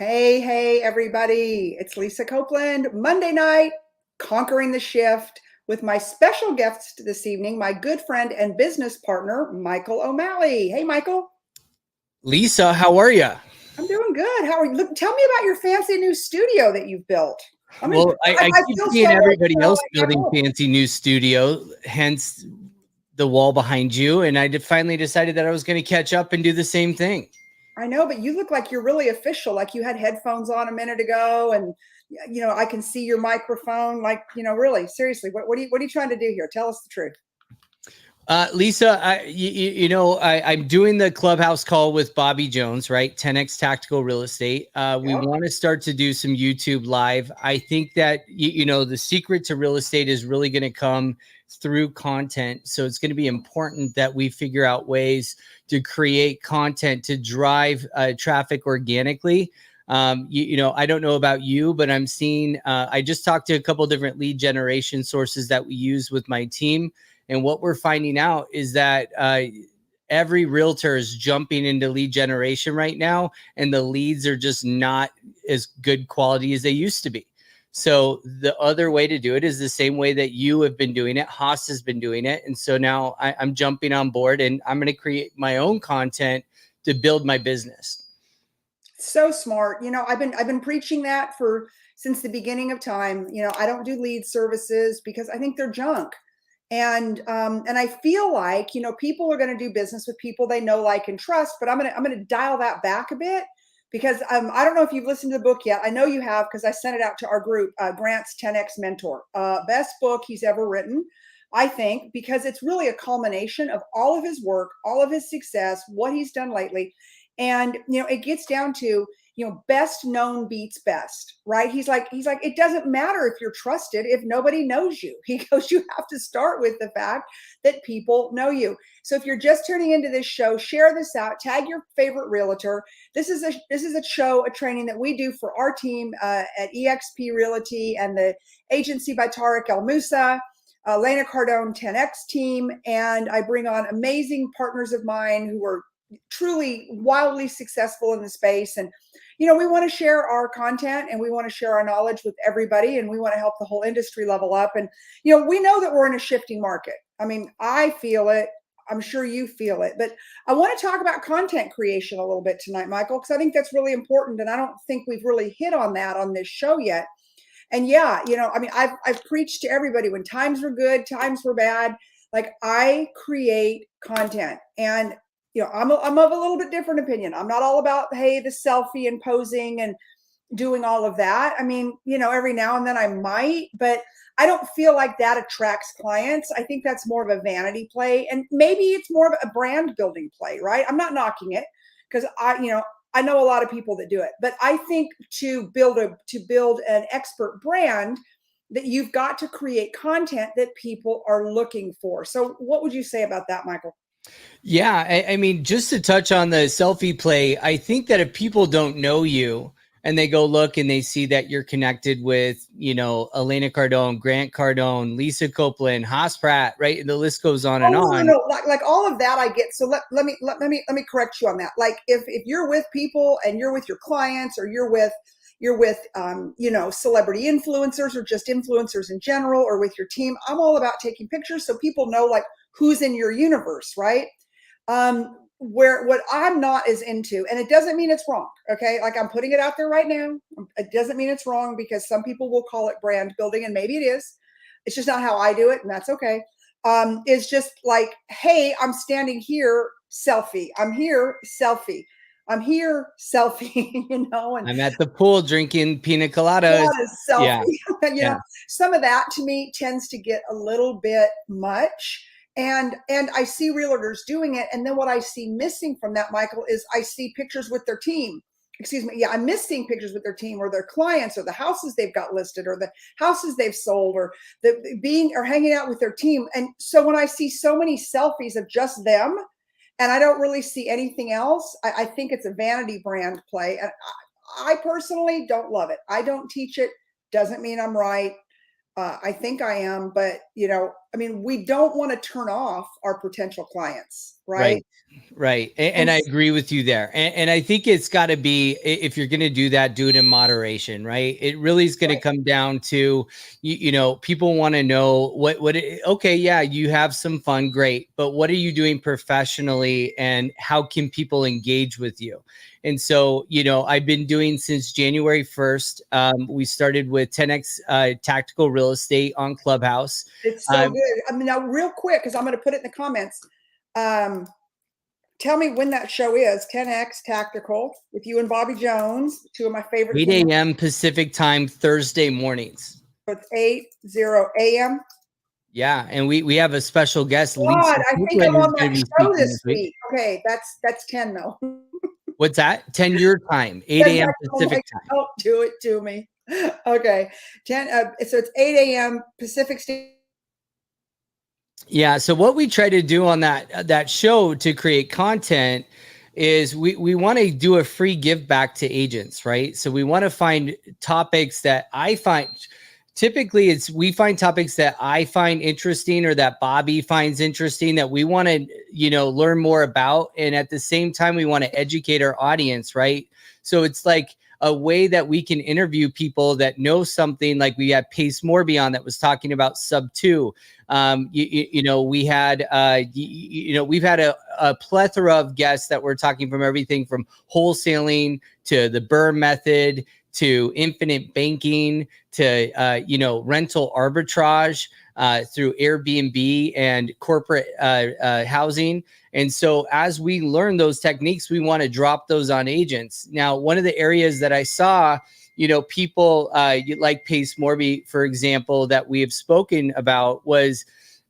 Hey, everybody. It's Lisa Copeland, Monday night, conquering the shift with my special guest this evening, my good friend and business partner, Michael O'Malley. Hey, Michael. Lisa, how are you? I'm doing good. How are you? Look, tell me about your fancy new studio that you've built. Well, I I keep feel seeing so everybody else like, building fancy new studio, hence the wall behind you. And finally decided that I was going to catch up and do the same thing. I know, but you look like you're really official. Like you had headphones on a minute ago, and I can see your microphone. Like, really, seriously, what are you trying to do here? Tell us the truth. Lisa, I'm doing the clubhouse call with Bobby Jones, right? 10X Tactical Real Estate. We want to start to do some YouTube live. I think that, the secret to real estate is really going to come through content. So it's going to be important that we figure out ways to create content to drive traffic organically. I don't know about you, but I'm seeing, I just talked to a couple different lead generation sources that we use with my team. And what we're finding out is that every realtor is jumping into lead generation right now, and the leads are just not as good quality as they used to be. So the other way to do it is the same way that you have been doing it. Haas has been doing it. And so now I'm jumping on board, and I'm going to create my own content to build my business. So smart. I've been preaching that since the beginning of time. I don't do lead services because I think they're junk. And I feel like, people are going to do business with people they know, like, and trust, but I'm going to dial that back a bit because I don't know if you've listened to the book yet. I know you have, because I sent it out to our group, Grant's 10X Mentor, best book he's ever written, I think, because it's really a culmination of all of his work, all of his success, what he's done lately. And, it gets down to, best known beats best, right? He's like, it doesn't matter if you're trusted if nobody knows you. He goes, you have to start with the fact that people know you. So if you're just tuning into this show, share this out, tag your favorite realtor. This is a training that we do for our team at eXp Realty and the agency by Tarek El Moussa, Lena Cardone 10X team. And I bring on amazing partners of mine who are truly wildly successful in the space. And, we want to share our content and we want to share our knowledge with everybody. And we want to help the whole industry level up. And, we know that we're in a shifting market. I mean, I feel it. I'm sure you feel it. But I want to talk about content creation a little bit tonight, Michael, because I think that's really important. And I don't think we've really hit on that on this show yet. And yeah, I've preached to everybody when times were good, times were bad. Like, I create content, and I'm of a little bit different opinion. I'm not all about, hey, the selfie and posing and doing all of that. I mean, every now and then I might, but I don't feel like that attracts clients. I think that's more of a vanity play, and maybe it's more of a brand building play, right? I'm not knocking it because I know a lot of people that do it, but I think to build an expert brand, that you've got to create content that people are looking for. So what would you say about that, Michael? Yeah, I mean, just to touch on the selfie play, I think that if people don't know you and they go look and they see that you're connected with, Elena Cardone, Grant Cardone, Lisa Copeland, Haas Pratt, right? And the list goes on and on. No. Like all of that I get. So let me correct you on that. Like if you're with people and you're with your clients, or you're with celebrity influencers, or just influencers in general, or with your team, I'm all about taking pictures so people know, like, who's in your universe, right? Where what I'm not is into, and it doesn't mean it's wrong. Okay. Like, I'm putting it out there right now. It doesn't mean it's wrong, because some people will call it brand building, and maybe it is. It's just not how I do it. And that's okay. It's just like, hey, I'm standing here, selfie. I'm here, selfie. I'm here, selfie, and I'm at the pool drinking pina coladas. Selfie. Yeah. Some of that to me tends to get a little bit much. And I see realtors doing it. And then what I see missing from that, Michael, is I see pictures with their team. Excuse me. Yeah, I'm missing pictures with their team, or their clients, or the houses they've got listed, or the houses they've sold, or hanging out with their team. And so when I see so many selfies of just them, and I don't really see anything else, I think it's a vanity brand play. And I personally don't love it. I don't teach it. Doesn't mean I'm right. I think I am, but we don't want to turn off our potential clients, right? Right. And And I agree with you there. And I think it's got to be, if you're going to do that, do it in moderation, right? It really is going to right. come down to, people want to know okay, yeah, you have some fun, great. But what are you doing professionally and how can people engage with you? And so, I've been doing since January 1st. We started with 10X Tactical Real Estate on Clubhouse. It's so good. I mean, now real quick, because I'm going to put it in the comments. Tell me when that show is. 10X Tactical with you and Bobby Jones, two of my favorite 8 humans. a.m. Pacific time, Thursday mornings. So it's 8:00 a.m. Yeah, and we have a special guest, Lisa God, I think Copeland, I'm who's on going that to be show speaking this this week. week. Okay, that's 10 though. What's that? 10 your time, 8 a.m. Pacific time. Don't do it to me. Okay, 10. So it's 8 a.m. Pacific Standard. Yeah. So what we try to do on that show to create content is we want to do a free give back to agents, right? So we want to find topics that I find typically we find topics that I find interesting or that Bobby finds interesting that we want to, learn more about. And at the same time, we want to educate our audience, right? So it's like a way that we can interview people that know something. Like we had Pace Morby on that was talking about sub two. We had, we've had a plethora of guests that were talking from everything from wholesaling to the Burr method to infinite banking to, rental arbitrage through Airbnb and corporate housing. And so as we learn those techniques, we want to drop those on agents. Now, one of the areas that I saw, people like Pace Morby, for example, that we have spoken about was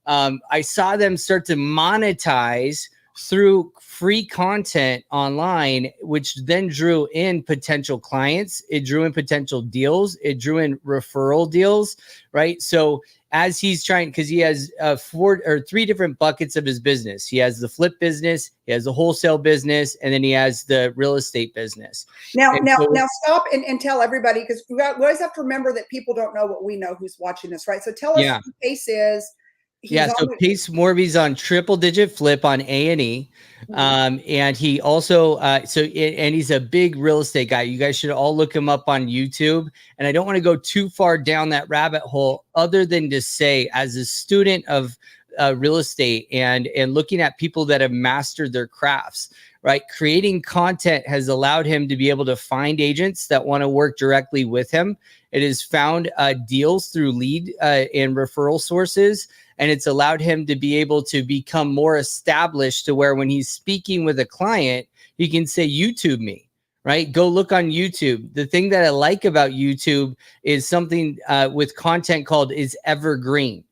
I saw them start to monetize through free content online, which then drew in potential clients. It drew in potential deals. It drew in referral deals, right? So as he's trying, because he has 4 or 3 different buckets of his business. He has the flip business, he has the wholesale business, and then he has the real estate business. Now stop and tell everybody, because we always have to remember that people don't know what we know who's watching this, right? So tell us who Pace is. So Pace Morby's on triple digit flip on A&E. And he also, and he's a big real estate guy. You guys should all look him up on YouTube. And I don't want to go too far down that rabbit hole other than to say, as a student of real estate and looking at people that have mastered their crafts, right? Creating content has allowed him to be able to find agents that want to work directly with him. It has found deals through lead and referral sources. And it's allowed him to be able to become more established to where when he's speaking with a client, he can say, YouTube me, right? Go look on YouTube. The thing that I like about YouTube is something with content called is evergreen.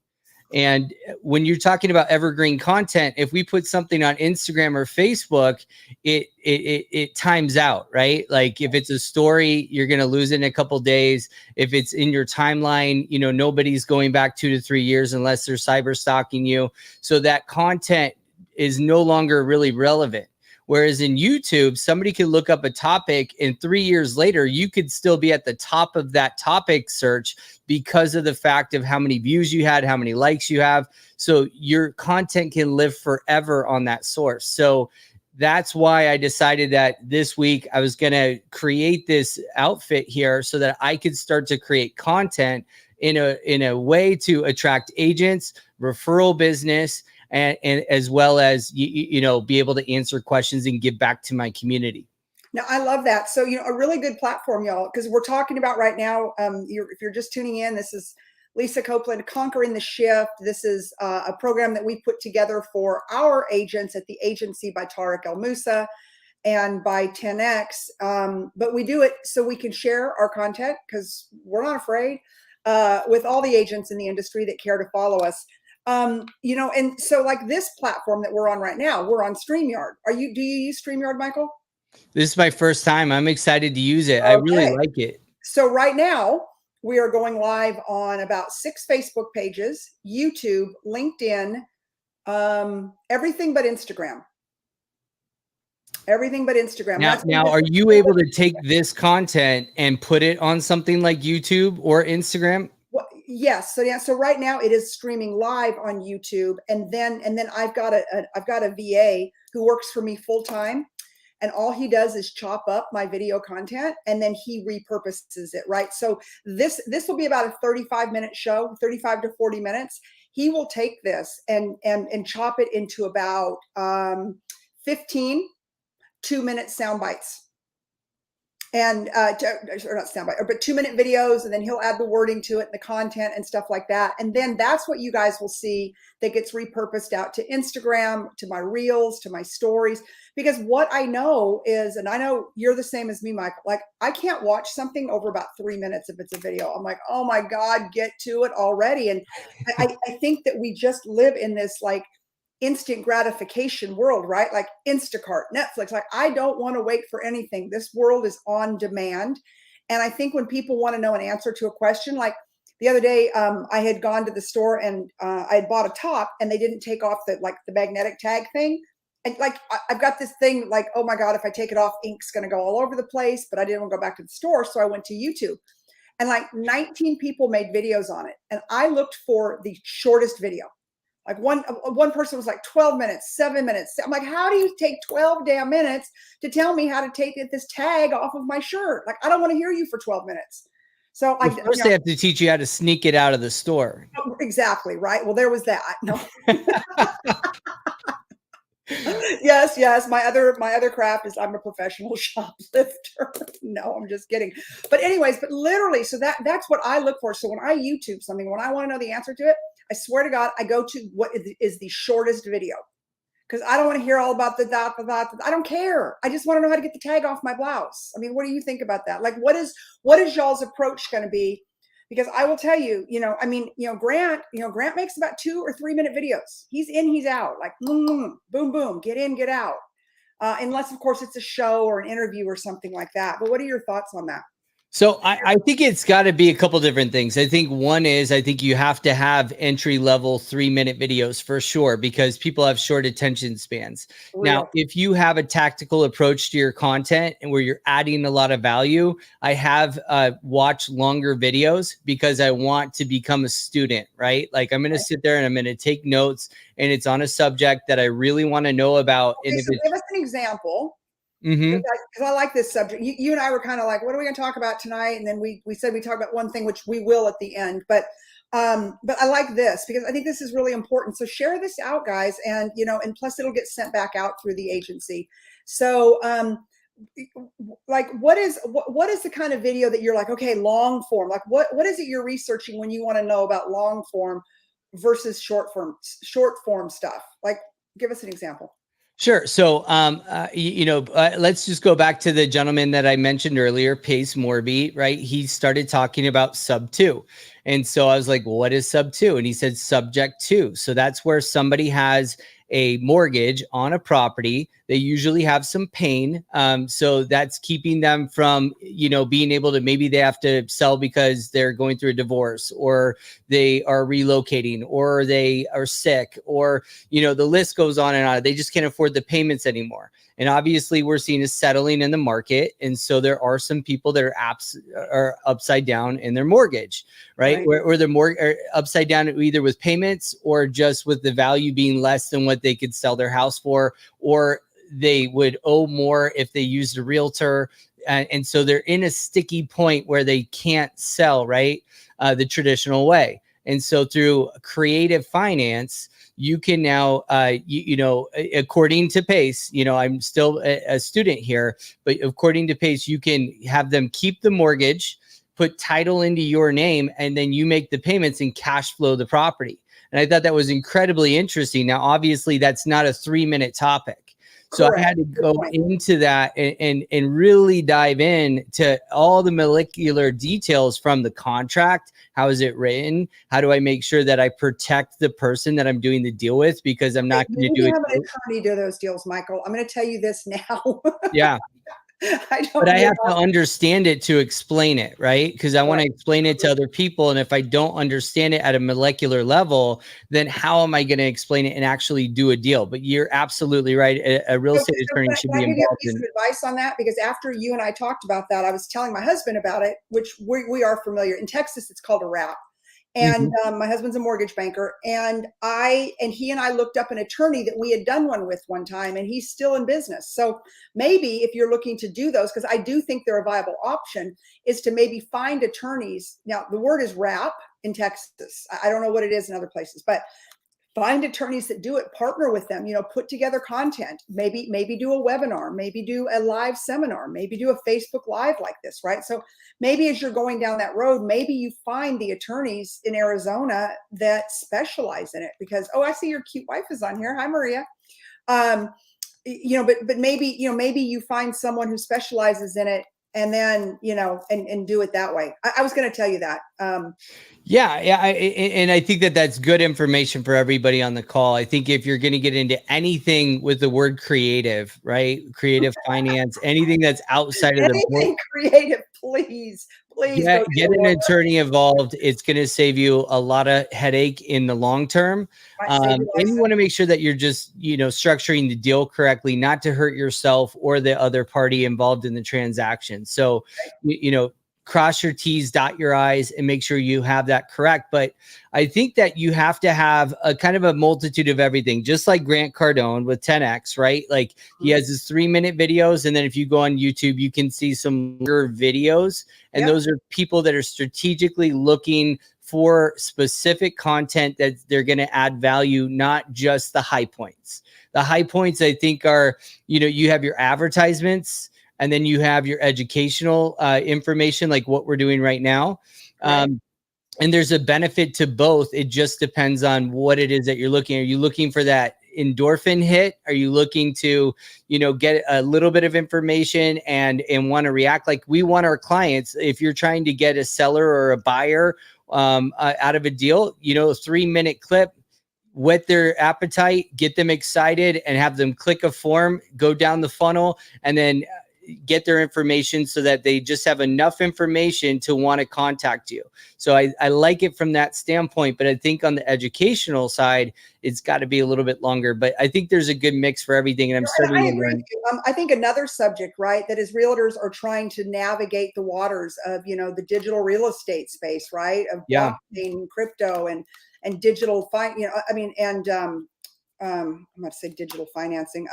And when you're talking about evergreen content, if we put something on Instagram or Facebook, it times out, right? Like if it's a story, you're going to lose it in a couple days. If it's in your timeline, nobody's going back 2 to 3 years unless they're cyber stalking you. So that content is no longer really relevant. Whereas in YouTube, somebody could look up a topic and 3 years later, you could still be at the top of that topic search because of the fact of how many views you had, how many likes you have. So your content can live forever on that source. So that's why I decided that this week I was going to create this outfit here so that I could start to create content in a way to attract agents, referral business, and as well as be able to answer questions and give back to my community. Now, I love that. So, a really good platform, y'all, because we're talking about right now, if you're just tuning in, this is Lisa Copeland, Conquering the Shift. This is a program that we put together for our agents at the agency by Tarek El Moussa and by 10X. But we do it so we can share our content because we're not afraid with all the agents in the industry that care to follow us. And so like this platform that we're on right now, we're on StreamYard. Do you use StreamYard, Michael? This is my first time. I'm excited to use it. Okay. I really like it. So right now we are going live on about 6 Facebook pages, YouTube, LinkedIn, everything but Instagram. Everything but Instagram. Now, are you able to take this content and put it on something like YouTube or Instagram? Well, Yes. So yeah. So right now it is streaming live on YouTube, and then I've got a VA who works for me full time, and all he does is chop up my video content and then he repurposes it. Right. So this will be about a 35-minute show, 35 to 40 minutes. He will take this and chop it into about 15 2-minute sound bites, and or not soundbite, but 2-minute videos, and then he'll add the wording to it and the content and stuff like that. And then that's what you guys will see that gets repurposed out to Instagram, to my reels, to my stories. Because what I know is, and I know you're the same as me, Michael, like I can't watch something over about 3 minutes if it's a video. I'm like, oh my God, get to it already. And I think that we just live in this like instant gratification world, right? Like Instacart, Netflix. Like I don't want to wait for anything. This world is on demand. And I think when people want to know an answer to a question, like the other day, I had gone to the store and I had bought a top and they didn't take off the magnetic tag thing. And like I've got this thing like, oh my God, if I take it off, ink's going to go all over the place. But I didn't want to go back to the store, so I went to YouTube, and like 19 people made videos on it, and I looked for the shortest video. Like one person was like 12 minutes, 7 minutes. I'm like, how do you take 12 damn minutes to tell me how to take this tag off of my shirt? Like, I don't want to hear you for 12 minutes. So first they have to teach you how to sneak it out of the store. Exactly. Right. Well, there was that. No. Yes. My other craft is I'm a professional shoplifter. No, I'm just kidding. But anyways, but literally, so that's what I look for. So when I YouTube something, when I want to know the answer to it, I swear to God, I go to what is the shortest video, because I don't want to hear all about the dot. I don't care. I just want to know how to get the tag off my blouse. I mean, what do you think about that? Like, what is y'all's approach going to be? Because I will tell you, Grant makes about 2 or 3 minute videos. He's in, he's out, like boom, boom, get in, get out. Unless, of course, it's a show or an interview or something like that. But what are your thoughts on that? So I think it's got to be a couple different things. I think one is, I think you have to have entry level 3-minute videos for sure, because people have short attention spans. Now, if you have a tactical approach to your content and where you're adding a lot of value, I have watched longer videos because I want to become a student, right? Like I'm going to sit there and I'm going to take notes, and it's on a subject that I really want to know about. Okay, so give us an example. Because I like this subject. You and I were kind of like, what are we going to talk about tonight? And then we said we talk about one thing, which we will at the end. But I like this because I think this is really important. So share this out, guys, and and plus it'll get sent back out through the agency. So like what is the kind of video that you're like, okay, long form? Like what is it you're researching when you want to know about long form versus short form stuff? Like, give us an example. Sure. So, let's just go back to the gentleman that I mentioned earlier, Pace Morby, right? He started talking about sub 2. And so I was like, well, what is sub 2? And he said subject to. So that's where somebody has a mortgage on a property. They usually have some pain. So that's keeping them from, being able to, maybe they have to sell because they're going through a divorce, or they are relocating, or they are sick, or, the list goes on and on. They just can't afford the payments anymore. And obviously we're seeing a settling in the market. And so there are some people that are upside down in their mortgage, right? Or they're more upside down either with payments or just with the value being less than what they could sell their house for, or they would owe more if they used a realtor. And so they're in a sticky point where they can't sell, right? The traditional way. And so through creative finance, you can now, according to Pace, I'm still a student here, but according to Pace, you can have them keep the mortgage, put title into your name, and then you make the payments and cash flow the property. And I thought that was incredibly interesting. Now, obviously, that's not a 3-minute topic. So correct. I had to go into that and really dive in to all the molecular details from the contract. How is it written? How do I make sure that I protect the person that I'm doing the deal with? Because I'm not going to do it. Have an attorney do those deals, Michael. I'm going to tell you this now. Yeah. But I have to understand it to explain it, right? Because I want to explain it to other people. And if I don't understand it at a molecular level, then how am I going to explain it and actually do a deal? But you're absolutely right. A real estate attorney should be involved. Piece of advice on that, because after you and I talked about that, I was telling my husband about it, which we are familiar. In Texas, it's called a wrap. And my husband's a mortgage banker, and he and I looked up an attorney that we had done one with one time, and he's still in business. So maybe if you're looking to do those, because I do think they're a viable option, is to maybe find attorneys. Now the word is wrap in Texas. I don't know what it is in other places, but find attorneys that do it, partner with them, put together content, maybe do a webinar, maybe do a live seminar, maybe do a Facebook Live like this, right? So maybe as you're going down that road, maybe you find the attorneys in Arizona that specialize in it, because, oh, I see your cute wife is on here. Hi, Maria. But maybe you find someone who specializes in it, and then, and do it that way. I was going to tell you that. And I think that that's good information for everybody on the call. I think if you're going to get into anything with the word creative, right? Creative finance, anything that's outside of the creative, please get an attorney involved. It's going to save you a lot of headache in the long term. And you want to make sure that you're just, structuring the deal correctly, not to hurt yourself or the other party involved in the transaction. So, cross your T's, dot your I's, and make sure you have that correct. But I think that you have to have a kind of a multitude of everything, just like Grant Cardone with 10X, right? Like he has his 3-minute videos. And then if you go on YouTube, you can see some longer videos. And those are people that are strategically looking for specific content that they're going to add value, not just the high points. The high points, I think, are, you have your advertisements, and then you have your educational information, like what we're doing right now. Right. And there's a benefit to both. It just depends on what it is that you're looking. Are you looking for that endorphin hit? Are you looking to, get a little bit of information and want to react? Like we want our clients, if you're trying to get a seller or a buyer out of a deal, a 3-minute clip, whet their appetite, get them excited, and have them click a form, go down the funnel, and then get their information so that they just have enough information to want to contact you. So I like it from that standpoint, but I think on the educational side, it's got to be a little bit longer. But I think there's a good mix for everything. And I'm starting to learn. I think another subject, right, that is realtors are trying to navigate the waters of, the digital real estate space, right? Of blockchain, crypto, and digital I'm about to say digital financing.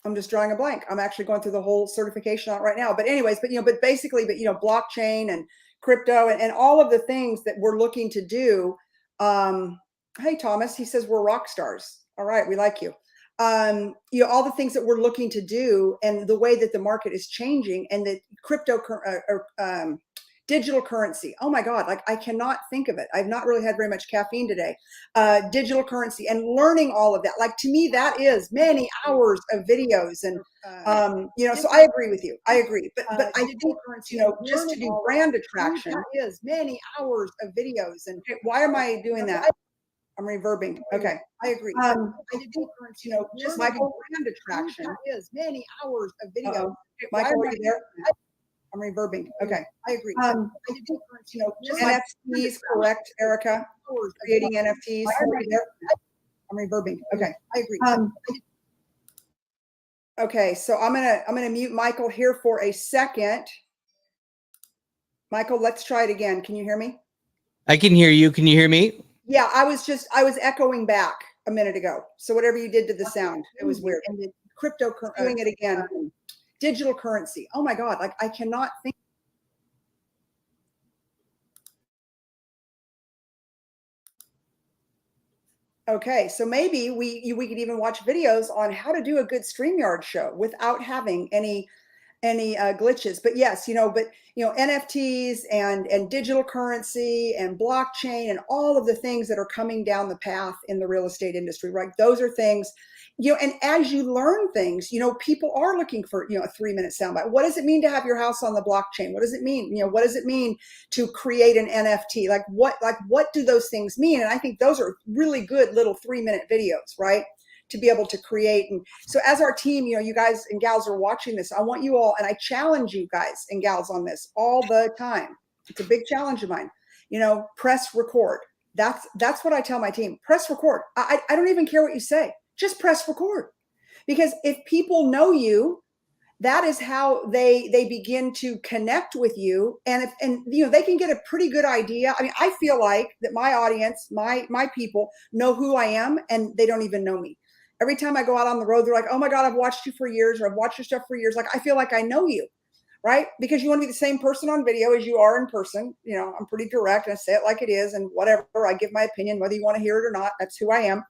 I'm just drawing a blank. I'm actually going through the whole certification on it right now. But anyways, but basically, blockchain and crypto and all of the things that we're looking to do. Hey, Thomas, he says we're rock stars. All right, we like you. All the things that we're looking to do, and the way that the market is changing, and the digital currency. Oh my God, like I cannot think of it. I've not really had very much caffeine today. Digital currency and learning all of that. Like to me, that is many hours of videos. And, so I agree with you. I agree. But I think, just to do brand attraction is many hours of videos. And why am I doing that? I'm reverbing. Okay. I agree. Just Michael, brand attraction is many hours of videos. Michael, are you there? I'm reverbing. Okay, I agree. NFTs, correct, Erica? Creating NFTs. I'm reverbing. Okay, I agree. Okay, so I'm gonna mute Michael here for a second. Michael, let's try it again. Can you hear me? I can hear you. Can you hear me? Yeah, I was echoing back a minute ago. So whatever you did to the sound, it was weird. And the crypto, doing it again. Digital currency. Oh my God, like I cannot think. Okay, so maybe we could even watch videos on how to do a good StreamYard show without having any glitches. But yes, NFTs and digital currency and blockchain and all of the things that are coming down the path in the real estate industry, right? Those are things, and as you learn things, people are looking for, a 3-minute soundbite. What does it mean to have your house on the blockchain? What does it mean? What does it mean to create an NFT? Like what do those things mean? And I think those are really good little 3-minute videos, right? To be able to create. And so as our team, you guys and gals are watching this, I want you all, and I challenge you guys and gals on this all the time. It's a big challenge of mine. Press record. That's what I tell my team. Press record. I don't even care what you say. Just press record. Because if people know you that is how they begin to connect with you. And if, and you know, they can get a pretty good idea. I mean, I feel like that my audience, my people know who I am, and they don't even know me. Every time I go out on the road, they're like, oh my God, I've watched you for years, or I've watched your stuff for years. Like, I feel like I know you, right? Because you want to be the same person on video as you are in person. You know, I'm pretty direct and I say it like it is, and whatever, I give my opinion, whether you want to hear it or not. That's who I am.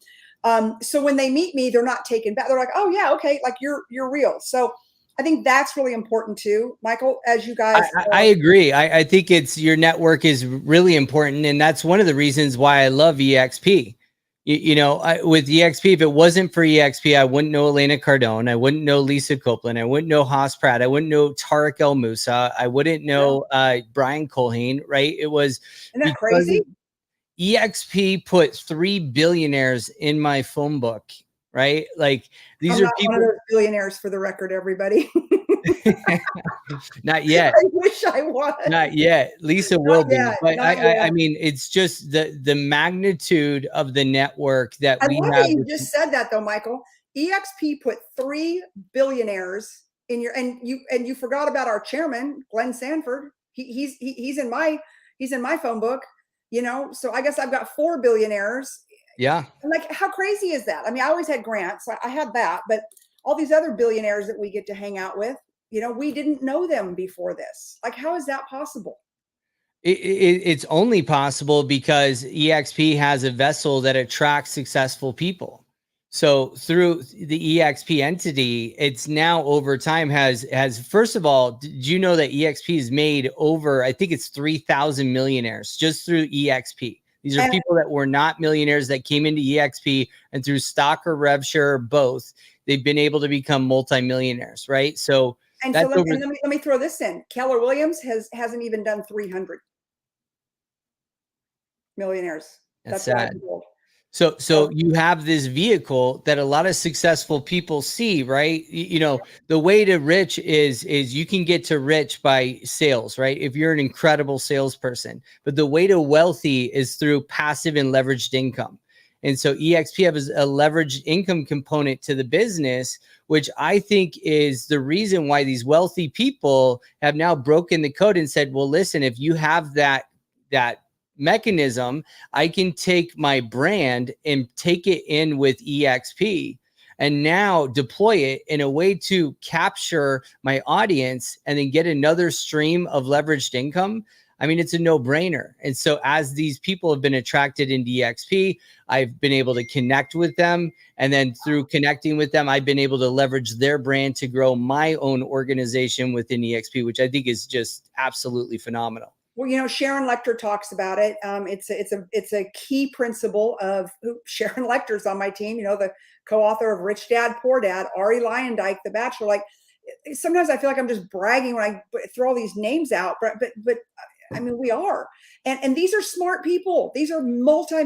So when they meet me, they're not taken back. They're like, oh yeah, okay, like you're real. So I think that's really important too, Michael, as you guys. I agree. I think it's your network is really important. And that's one of the reasons why I love EXP. You know, with EXP, if it wasn't for EXP, I wouldn't know Elena Cardone. I wouldn't know Lisa Copeland. I wouldn't know Haas Pratt. I wouldn't know Tarek El Moussa. I wouldn't know Brian Colhane, right? It was Isn't that because crazy? EXP put 3 billionaires in my phone book, right? Like these I'm are not one of people. those billionaires, for the record, everybody. Not yet. I wish I was. Not yet. Lisa Not will be, yet. but Not yet. I mean, it's just the magnitude of the network that I we love that have. you just said that though, Michael. EXP put 3 billionaires in your, and you forgot about our chairman, Glenn Sanford. He's in my phone book, you know. So I guess I've got 4 billionaires. Yeah. And like, how crazy is that? I mean, I always had grants. I had that, but all these other billionaires that we get to hang out with, you know, we didn't know them before this. Like, how is that possible? It's only possible because EXP has a vessel that attracts successful people. So through the EXP entity, it's now over time has first of all, did you know that EXP has made over, I think it's 3,000 millionaires just through EXP. These are And, people that were not millionaires that came into EXP, and through stock or rev share or both, they've been able to become multimillionaires, right? So and so that's over. let me throw this in. Keller Williams hasn't even done 300 millionaires. That's That's what I've sad. been told. So you have this vehicle that a lot of successful people see, right? You know, the way to rich is you can get to rich by sales, right? If you're an incredible salesperson, but the way to wealthy is through passive and leveraged income. And so EXP has a leveraged income component to the business, which I think is the reason why these wealthy people have now broken the code and said, well, listen, if you have that mechanism, I can take my brand and take it in with EXP and now deploy it in a way to capture my audience and then get another stream of leveraged income. I mean, it's a no-brainer. And so as these people have been attracted into EXP, I've been able to connect with them. And then through connecting with them, I've been able to leverage their brand to grow my own organization within EXP, which I think is just absolutely phenomenal. Well, you know, Sharon Lechter talks about it. It's a key principle of Sharon Lecter's on my team. You know, the co-author of Rich Dad Poor Dad, Ari Lyondike, The Bachelor. Like, sometimes I feel like I'm just bragging when I throw all these names out, but I mean, we are, and these are smart people. These are multi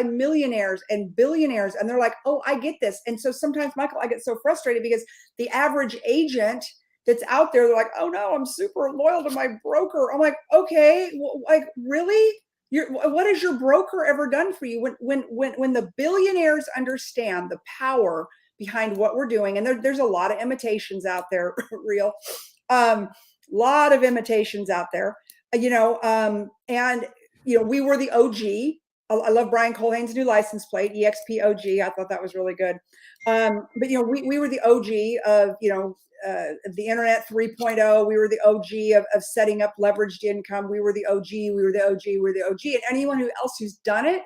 millionaires and billionaires, and they're like, oh, I get this. And so sometimes, Michael, I get so frustrated because the average agent that's out there, they're like, oh no, I'm super loyal to my broker. I'm like, okay, like really? What has your broker ever done for you? When the billionaires understand the power behind what we're doing, and there's a lot of imitations out there, real, lot of imitations out there, you know, and you know, we were the OG. I love Brian Colhane's new license plate, EXP OG. I thought that was really good. But you know, we were the OG of, you know, the internet 3.0. We were the OG of setting up leveraged income. We were the OG. We were the OG. We were the OG. And anyone else who's done it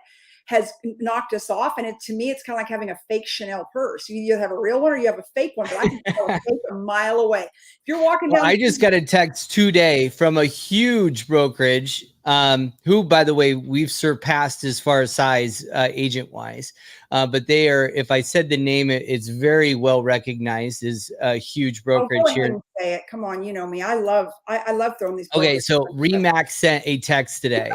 has knocked us off. And to me, it's kind of like having a fake Chanel purse. You either have a real one or you have a fake one, but I can tell a fake a mile away. If you're walking down, I just got a text today from a huge brokerage, who, by the way, we've surpassed as far as size, agent wise. But they are, if I said the name, it's very well recognized as a huge brokerage go ahead here. and say it. Come on, you know me. I love throwing these. Okay, so Remax sent a text today,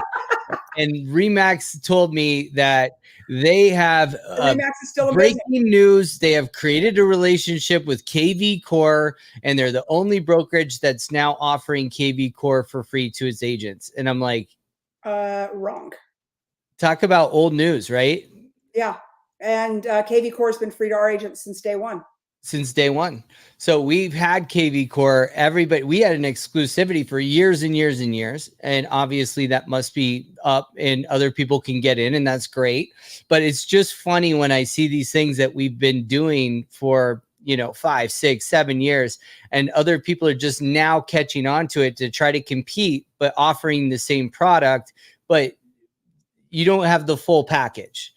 and Remax told me that they have Remax is still in breaking business. news. They have created a relationship with KV Core, and they're the only brokerage that's now offering KV Core for free to its agents. And I'm like, Wrong. talk about old news, right? Yeah. And KV Core has been free to our agents since day one. since day one. So we've had KV Core, everybody, we had an exclusivity for years and years and years. And obviously that must be up and other people can get in, and that's great. But it's just funny when I see these things that we've been doing for, 5, 6, 7 years, and other people are just now catching on to it to try to compete, but offering the same product, but you don't have the full package.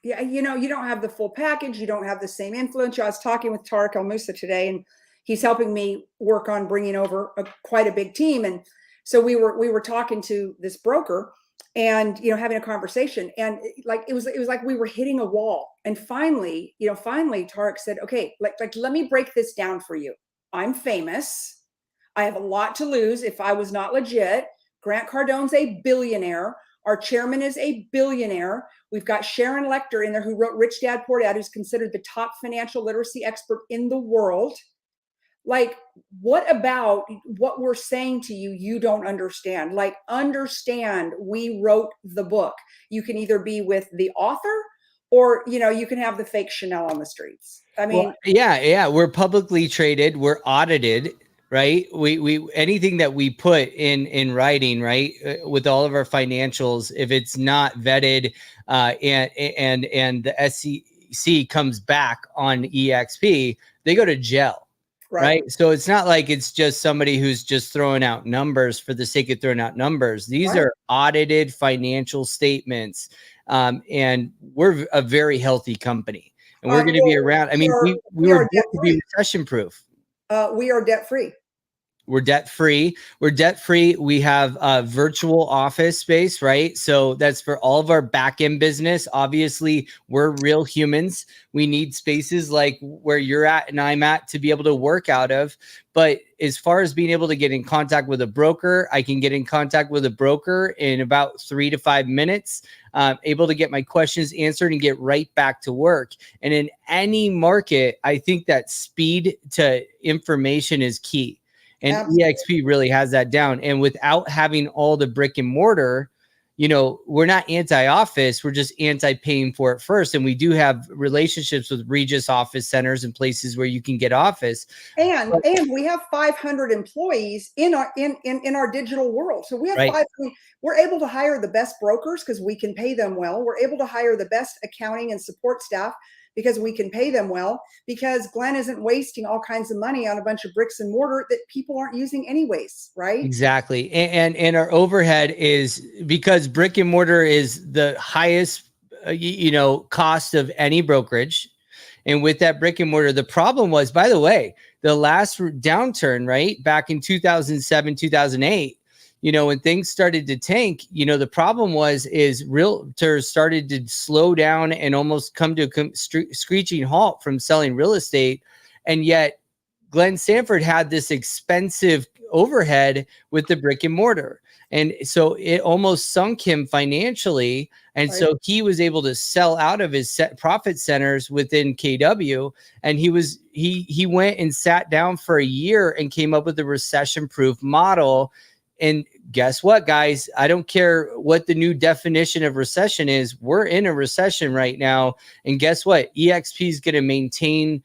Yeah, you don't have the full package. You don't have the same influence. I was talking with Tarek El Moussa today, and he's helping me work on bringing over quite a big team. And so we were talking to this broker, and having a conversation, and it was like we were hitting a wall. And finally, Tarek said, "Okay, like let me break this down for you. I'm famous. I have a lot to lose if I was not legit. Grant Cardone's a billionaire. Our chairman is a billionaire. We've got Sharon Lechter in there, who wrote Rich Dad Poor Dad, who's considered the top financial literacy expert in the world. Like, what about what we're saying to you, you don't understand? Like, understand, we wrote the book. You can either be with the author, or, you can have the fake Chanel on the streets. I mean, well, yeah. We're publicly traded. We're audited, right? We anything that we put in writing, right, with all of our financials, if it's not vetted, and the SEC comes back on EXP, they go to jail. Right. So it's not like it's just somebody who's just throwing out numbers for the sake of throwing out numbers. These are audited financial statements. And we're a very healthy company, and we're going to be around. I mean, we were built to be recession proof. We are debt free. We're debt free. We have a virtual office space, right? So that's for all of our back end business. Obviously, we're real humans. We need spaces like where you're at and I'm at to be able to work out of. But as far as being able to get in contact with a broker, I can get in contact with a broker in about 3 to 5 minutes, able to get my questions answered and get right back to work. And in any market, I think that speed to information is key. And absolutely. EXP really has that down. And without having all the brick and mortar, we're not anti-office. We're just anti-paying for it first. And we do have relationships with Regis office centers and places where you can get office. And we have 500 employees in our digital world. So we have we're able to hire the best brokers because we can pay them well. We're able to hire the best accounting and support staff because we can pay them well, because Glenn isn't wasting all kinds of money on a bunch of bricks and mortar that people aren't using anyways, right? Exactly. And our overhead is, because brick and mortar is the highest, cost of any brokerage. And with that brick and mortar, the problem was, by the way, the last downturn, right, back in 2007, 2008, when things started to tank, the problem is realtors started to slow down and almost come to a screeching halt from selling real estate. And yet Glenn Sanford had this expensive overhead with the brick and mortar. And so it almost sunk him financially. And so he was able to sell out of his profit centers within KW. And he went and sat down for a year and came up with a recession-proof model. And guess what, guys? I don't care what the new definition of recession is. We're in a recession right now. And guess what? EXP is going to maintain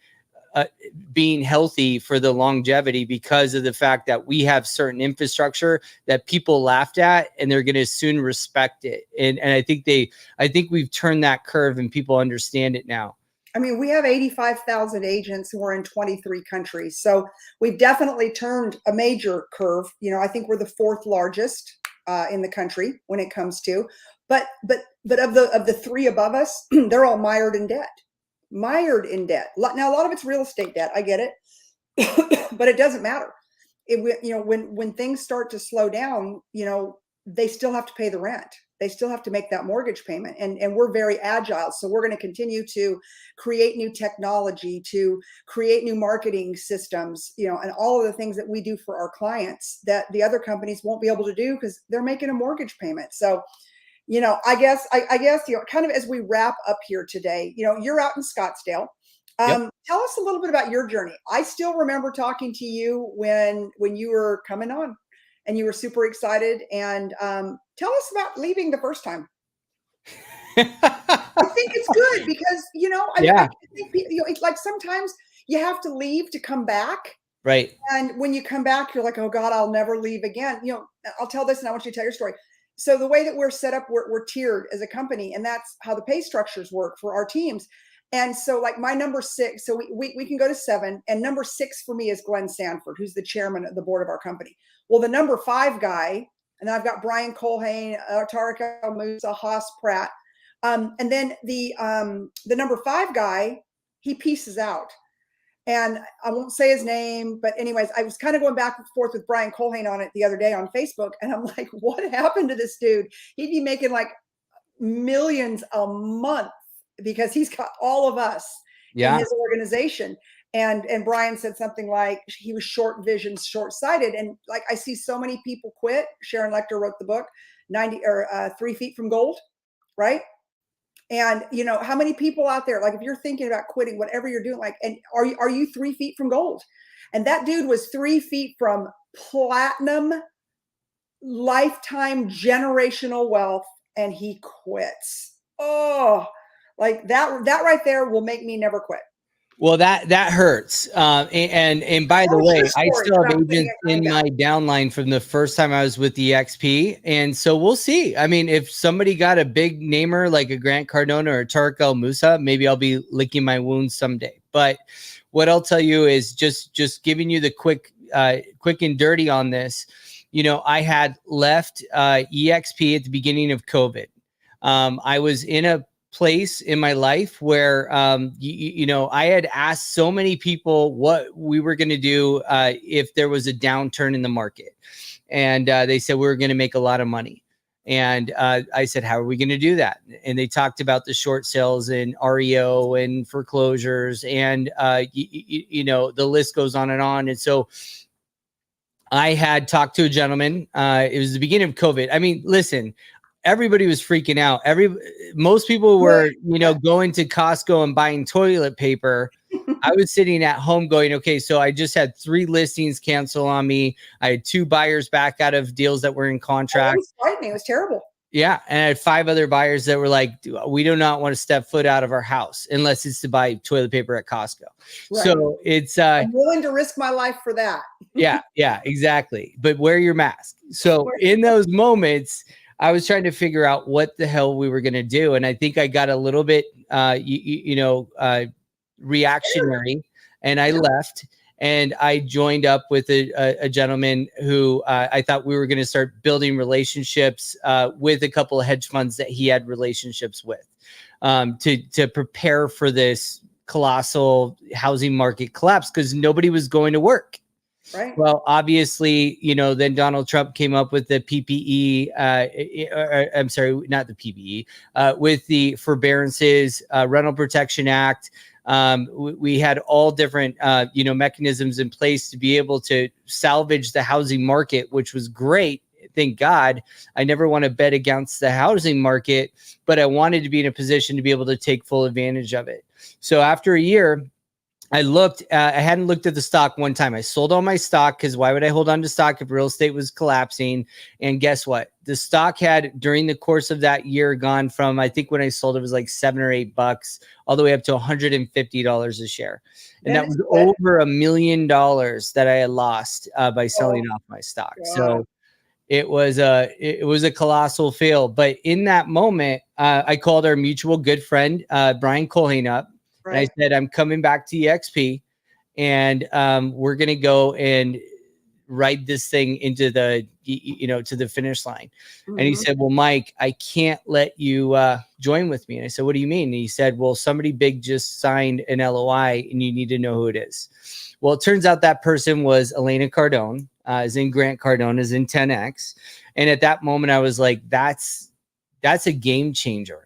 being healthy for the longevity because of the fact that we have certain infrastructure that people laughed at, and they're going to soon respect it. And I think we've turned that curve and people understand it now. I mean, we have 85,000 agents who are in 23 countries. So we've definitely turned a major curve. I think we're the fourth largest in the country when it comes to, but of the three above us, they're all mired in debt. Now, a lot of it's real estate debt. I get it, but it doesn't matter. When things start to slow down, they still have to pay the rent. They still have to make that mortgage payment. And we're very agile. So we're going to continue to create new technology, to create new marketing systems, and all of the things that we do for our clients that the other companies won't be able to do because they're making a mortgage payment. So, I guess, kind of as we wrap up here today, you're out in Scottsdale. Tell us a little bit about your journey. I still remember talking to you when you were coming on, and you were super excited. And tell us about leaving the first time. I think it's good because, Yeah. I think it's like sometimes you have to leave to come back. Right. And when you come back, you're like, oh God, I'll never leave again. I'll tell this and I want you to tell your story. So the way that we're set up, we're tiered as a company, and that's how the pay structures work for our teams. And so like my number 6, so we can go to 7, and number 6 for me is Glenn Sanford, who's the chairman of the board of our company. Well, the number 5 guy, and then I've got Brian Colhane, Tarek El Musa, Haas Pratt. And then the number 5 guy, he pieces out. And I won't say his name, but anyways, I was kind of going back and forth with Brian Colhane on it the other day on Facebook. And I'm like, what happened to this dude? He'd be making like millions a month because he's got all of us in his organization. And Brian said something like he was short vision, short sighted. And like, I see so many people quit. Sharon Lecter wrote the book 3 Feet from Gold, right? And how many people out there, like if you're thinking about quitting, whatever you're doing, like, and are you 3 feet from gold? And that dude was 3 feet from platinum, lifetime generational wealth, and he quits. Oh, like that right there will make me never quit. Well, that hurts. And by the way, I still have agents in my downline from the first time I was with the EXP. And so we'll see. I mean, if somebody got a big namer like a Grant Cardone or a Tarek El Musa, maybe I'll be licking my wounds someday. But what I'll tell you is just giving you the quick and dirty on this. I had left EXP at the beginning of COVID. I was in a place in my life where I had asked so many people what we were going to do if there was a downturn in the market, and they said we were going to make a lot of money. And I said, how are we going to do that? And they talked about the short sales and REO and foreclosures, and the list goes on and on. And so I had talked to a gentleman. It was the beginning of COVID. I mean, listen, everybody was freaking out. Most people were, going to Costco and buying toilet paper. I was sitting at home going, okay, so I just had 3 listings cancel on me. I had 2 buyers back out of deals that were in contract. It was frightening. It was terrible. Yeah. And I had 5 other buyers that were like, we do not want to step foot out of our house unless it's to buy toilet paper at Costco. Right. So it's I'm willing to risk my life for that. yeah, exactly. But wear your mask. So in those moments, I was trying to figure out what the hell we were going to do. And I think I got a little bit, reactionary, and I left, and I joined up with a gentleman who I thought we were going to start building relationships with a couple of hedge funds that he had relationships with to prepare for this colossal housing market collapse because nobody was going to work. Right. Well, obviously, then Donald Trump came up with the PPE. I'm sorry, not the PPE, with the forbearances, Rental Protection Act. We had all different, mechanisms in place to be able to salvage the housing market, which was great. Thank God. I never want to bet against the housing market, but I wanted to be in a position to be able to take full advantage of it. So after a year, I hadn't looked at the stock one time. I sold all my stock because why would I hold on to stock if real estate was collapsing? And guess what? The stock had during the course of that year gone from, I think when I sold it was like $7 or $8 all the way up to $150 a share. And that was over $1 million that I had lost by selling off my stock. Wow. So it was a colossal fail. But in that moment, I called our mutual good friend, Brian Colhane up. Right. And I said, I'm coming back to EXP, and we're going to go and ride this thing into the, to the finish line. Mm-hmm. And he said, well, Mike, I can't let you join with me. And I said, what do you mean? And he said, well, somebody big just signed an LOI and you need to know who it is. Well, it turns out that person was Elena Cardone, as in Grant Cardone, as in 10X. And at that moment, I was like, that's a game changer.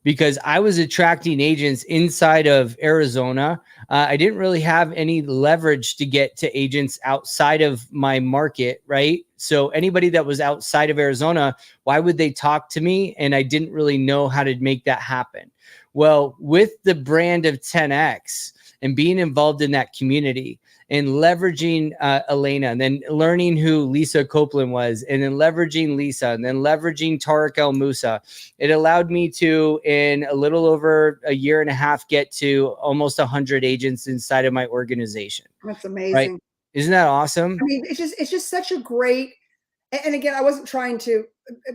Because I was attracting agents inside of Arizona. I didn't really have any leverage to get to agents outside of my market, right? So anybody that was outside of Arizona, why would they talk to me? And I didn't really know how to make that happen. Well, with the brand of 10X and being involved in that community and leveraging Elena, and then learning who Lisa Copeland was, and then leveraging Lisa, and then leveraging Tariq El Musa, it allowed me to, in a little over a year and a half, get to almost 100 agents inside of my organization. That's Right? amazing. Isn't that awesome? I mean, it's just such a great, and again, I wasn't trying to,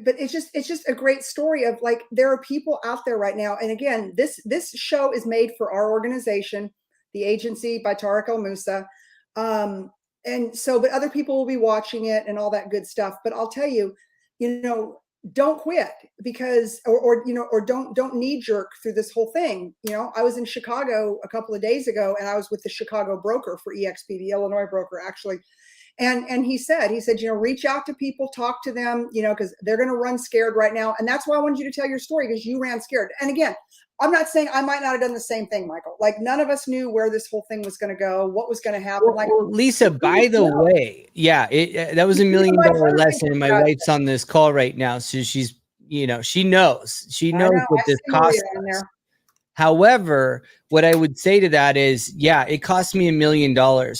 but it's just a great story of like, there are people out there right now. And again, this show is made for our organization, the agency by Tariq El Musa. And so, but other people will be watching it and all that good stuff. But I'll tell you, you know, don't quit because, you know, or don't knee jerk through this whole thing. You know, I was in Chicago a couple of days ago and I was with the Chicago broker for EXP, the Illinois broker actually. And he said, you know, reach out to people, talk to them, you know, because they're going to run scared right now. And that's why I wanted you to tell your story, because you ran scared. And again, I'm not saying I might not have done the same thing, Michael. Like none of us knew where this whole thing was going to go, what was going to happen. Like Lisa, by the way, yeah, that was $1 million lesson. And my wife's on this call right now. So she's, you know, she knows what this costs us. However, what I would say to that is, yeah, it cost me $1 million,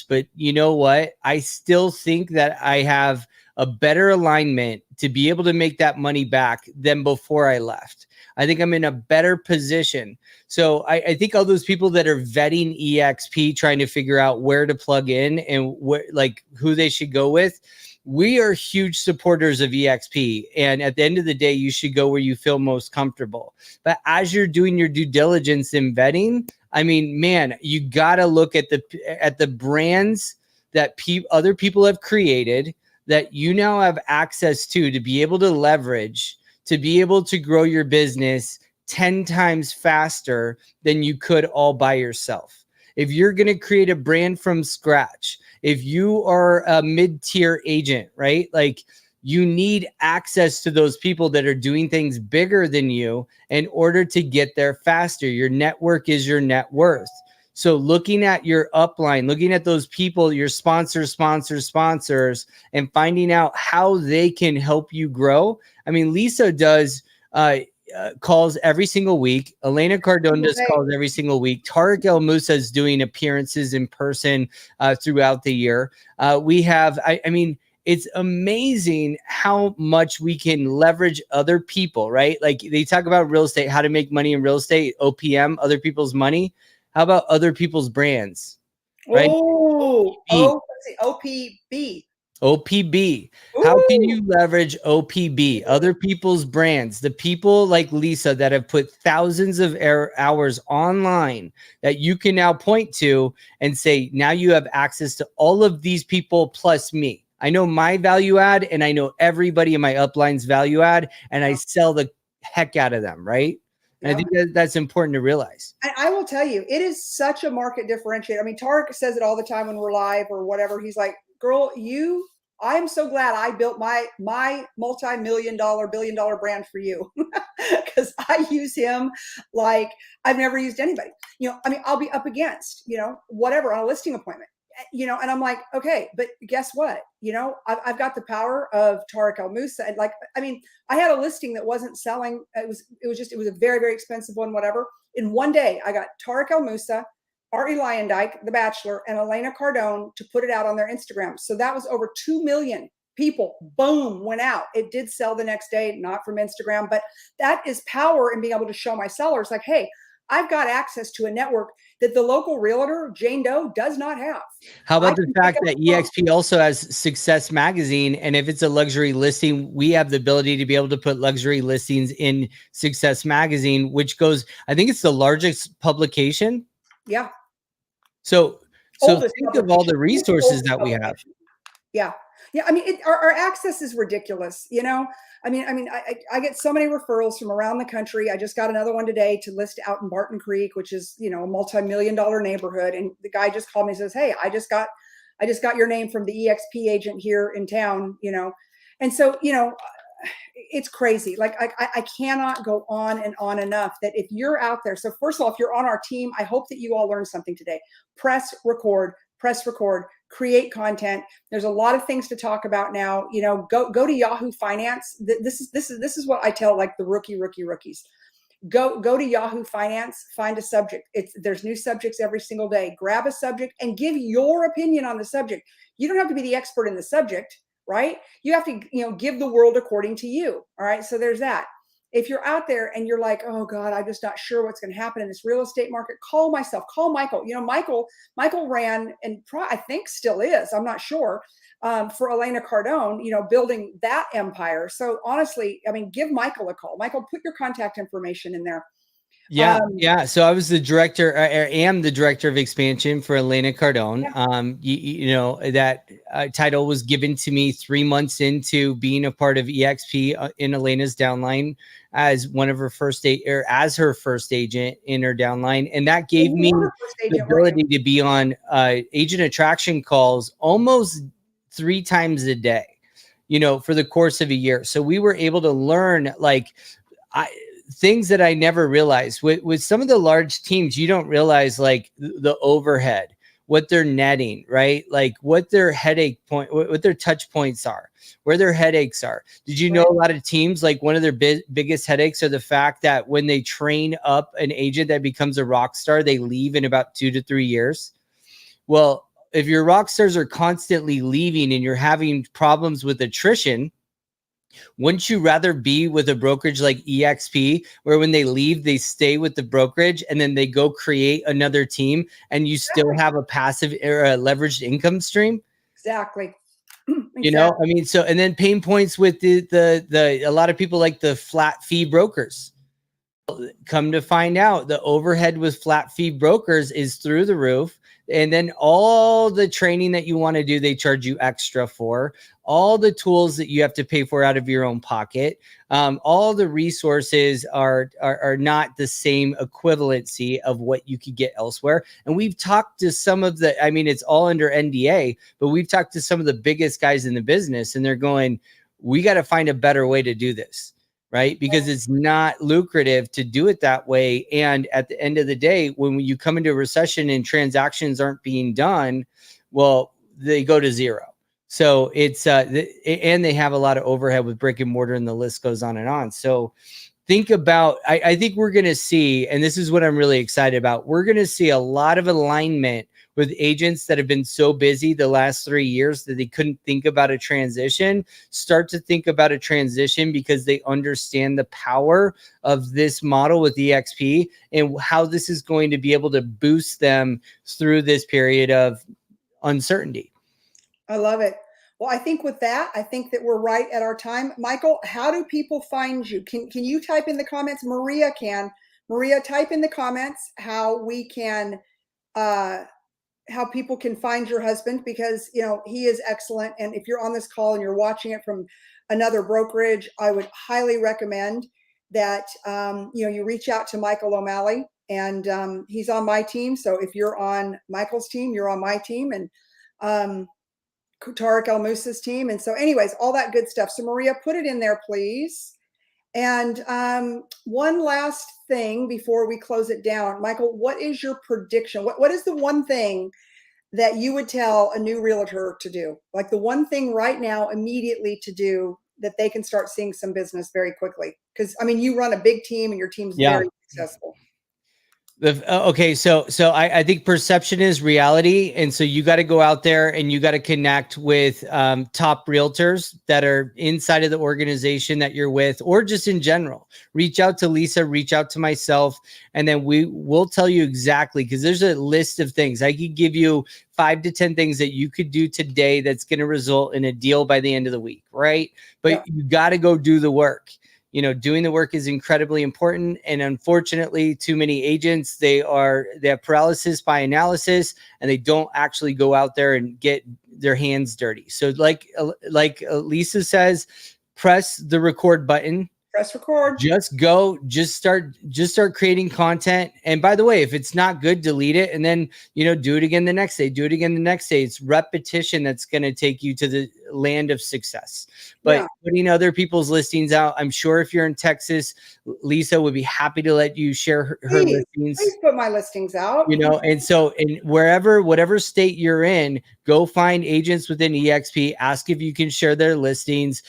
but you know what? I still think that I have a better alignment to be able to make that money back than before I left. I think I'm in a better position. So I think all those people that are vetting EXP, trying to figure out where to plug in and like who they should go with, we are huge supporters of EXP. And at the end of the day, you should go where you feel most comfortable. But as you're doing your due diligence in vetting, I mean, man, you got to look at the brands that other people have created that you now have access to be able to leverage, to be able to grow your business 10 times faster than you could all by yourself. If you're going to create a brand from scratch, if you are a mid-tier agent, right? Like you need access to those people that are doing things bigger than you in order to get there faster. Your network is your net worth. So looking at your upline, looking at those people, your sponsors, and finding out how they can help you grow. I mean, Lisa does calls every single week. Elena Cardone does calls every single week. Tariq El Musa is doing appearances in person throughout the year. We have, I mean, it's amazing how much we can leverage other people, right? Like they talk about real estate, how to make money in real estate, OPM, other people's money. How about other people's brands? Right? Oh, OPB. OPB. Ooh. How can you leverage OPB, other people's brands, the people like Lisa that have put thousands of hours online that you can now point to and say, now you have access to all of these people plus me. I know my value add and I know everybody in my upline's value add and I sell the heck out of them, right? And I think that's important to realize. And I will tell you, it is such a market differentiator. I mean, Tariq says it all the time when we're live or whatever. He's like, girl, I'm so glad I built my multi-million-dollar, billion-dollar brand for you because I use him like I've never used anybody. You know, I mean, I'll be up against, you know, whatever on a listing appointment, you know, and I'm like, okay, but guess what? You know, I've got the power of Tariq El Musa. And like, I mean, I had a listing that wasn't selling. It was a very, very expensive one, whatever. In one day, I got Tariq El Musa, Ari Lyondike, The Bachelor, and Elena Cardone to put it out on their Instagram. So that was over 2 million people. Boom, went out. It did sell the next day, not from Instagram, but that is power in being able to show my sellers like, hey, I've got access to a network that the local realtor, Jane Doe, does not have. How about the fact that EXP also has Success Magazine? And if it's a luxury listing, we have the ability to be able to put luxury listings in Success Magazine, which goes, I think it's the largest publication. Yeah. So think of all the resources that we have. Yeah. Yeah. I mean, our access is ridiculous. You know, I get so many referrals from around the country. I just got another one today to list out in Barton Creek, which is, you know, a multi-million-dollar neighborhood. And the guy just called me and says, hey, I just got your name from the EXP agent here in town, you know? And so, you know, it's crazy. Like I cannot go on and on enough that if you're out there. So first of all, if you're on our team, I hope that you all learned something today. Press record, create content. There's a lot of things to talk about now. You know, go to Yahoo Finance. This is what I tell like the rookies. Go to Yahoo Finance, find a subject. There's new subjects every single day. Grab a subject and give your opinion on the subject. You don't have to be the expert in the subject, right? You have to, give the world according to you. All right. So there's that. If you're out there and you're like, oh God, I'm just not sure what's going to happen in this real estate market, call Michael. Michael ran, and I think still is, I'm not sure, for Elena Cardone, building that empire. So honestly, I mean, give Michael a call. Michael, put your contact information in there. Yeah, yeah. So I was the director, I am the director of expansion for Elena Cardone. Yeah. That title was given to me 3 months into being a part of EXP in Elena's downline as one of her as her first agent in her downline. And that gave me the ability to be on agent attraction calls almost 3 times a day, for the course of a year. So we were able to learn things that I never realized with some of the large teams. You don't realize like the overhead, what they're netting, right? Like what their headache point, what their touch points are, where their headaches are. Did you know a lot of teams, like one of their biggest headaches are the fact that when they train up an agent that becomes a rock star, they leave in about 2 to 3 years. Well, if your rock stars are constantly leaving and you're having problems with attrition, wouldn't you rather be with a brokerage like EXP, where when they leave, they stay with the brokerage and then they go create another team and you still have a passive or a leveraged income stream? Exactly. I mean, so, and then pain points with the a lot of people like the flat fee brokers. Come to find out, the overhead with flat fee brokers is through the roof. And then all the training that you want to do, they charge you extra for. All the tools that you have to pay for out of your own pocket. All the resources are not the same equivalency of what you could get elsewhere. And we've talked to some of the, I mean, it's all under NDA, but we've talked to some of the biggest guys in the business, and they're going, we got to find a better way to do this. Right? Because it's not lucrative to do it that way. And at the end of the day, when you come into a recession and transactions aren't being done, well, they go to zero. So it's, and they have a lot of overhead with brick and mortar, and the list goes on and on. So think about, I think we're going to see, and this is what I'm really excited about, we're going to see a lot of alignment with agents that have been so busy the last 3 years that they couldn't think about a transition, start to think about a transition because they understand the power of this model with EXP and how this is going to be able to boost them through this period of uncertainty. I love it. Well, I think with that, I think that we're right at our time. Michael, how do people find you? Can you type in the comments? Maria can. Maria, type in the comments how we can, how people can find your husband, because he is excellent. And if you're on this call and you're watching it from another brokerage, I would highly recommend that you reach out to Michael O'Malley, and he's on my team. So if you're on Michael's team, you're on my team, and Tarek El Moussa's team. And so anyways, all that good stuff. So Maria, put it in there, please. And one last thing before we close it down, Michael, what is your prediction? What is the one thing that you would tell a new realtor to do? Like the one thing right now, immediately to do that they can start seeing some business very quickly? Because I mean, you run a big team and your team's very successful. Okay, so I think perception is reality, and so you got to go out there and you got to connect with top realtors that are inside of the organization that you're with, or just in general. Reach out to Lisa, reach out to myself, and then we'll tell you exactly, because there's a list of things. I could give you 5 to 10 things that you could do today that's going to result in a deal by the end of the week, right? But you got to go do the work. Doing the work is incredibly important. And unfortunately, too many agents, they have paralysis by analysis, and they don't actually go out there and get their hands dirty. So like Lisa says, press the record button. Press record. Just start creating content. And by the way, if it's not good, delete it. And then, do it again the next day, do it again the next day. It's repetition that's going to take you to the land of success. But Yeah. putting other people's listings out, I'm sure if you're in Texas, Lisa would be happy to let you share her Please, listings. please put my listings out. You know, and so in whatever state you're in, go find agents within EXP, ask if you can share their listings,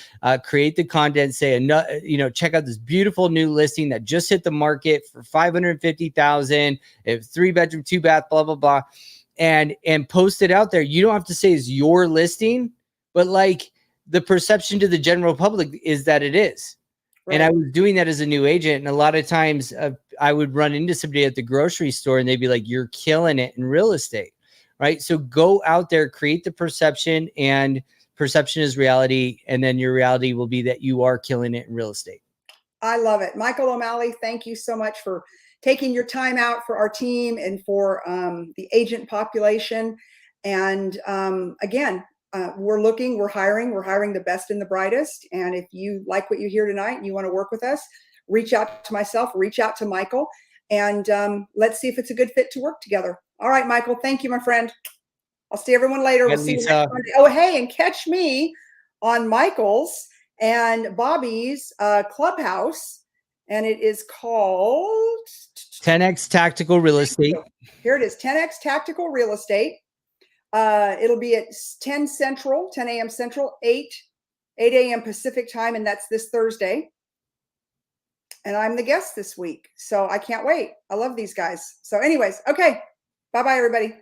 create the content, say, you know, check out this beautiful new listing that just hit the market for 550,000, 3-bedroom, 2-bath, blah, blah, blah. And post it out there. You don't have to say it's your listing, but like the perception to the general public is that it is. Right. And I was doing that as a new agent. And a lot of times I would run into somebody at the grocery store and they'd be like, you're killing it in real estate, right? So go out there, create the perception, and perception is reality. And then your reality will be that you are killing it in real estate. I love it. Michael O'Malley, thank you so much for taking your time out for our team and for the agent population. And again, we're hiring the best and the brightest. And if you like what you hear tonight and you want to work with us, reach out to myself, reach out to Michael, and let's see if it's a good fit to work together. All right, Michael, thank you, my friend. I'll see everyone later. We'll see you next Monday. Oh, hey, and catch me on Michael's and Bobby's Clubhouse, and it is called 10X Tactical Real Estate. Here it is, 10X Tactical Real Estate. It'll be at 10 a.m. Central, 8 a.m. Pacific time, and that's this Thursday. And I'm the guest this week, so I can't wait. I love these guys. So anyways, okay. Bye-bye, everybody.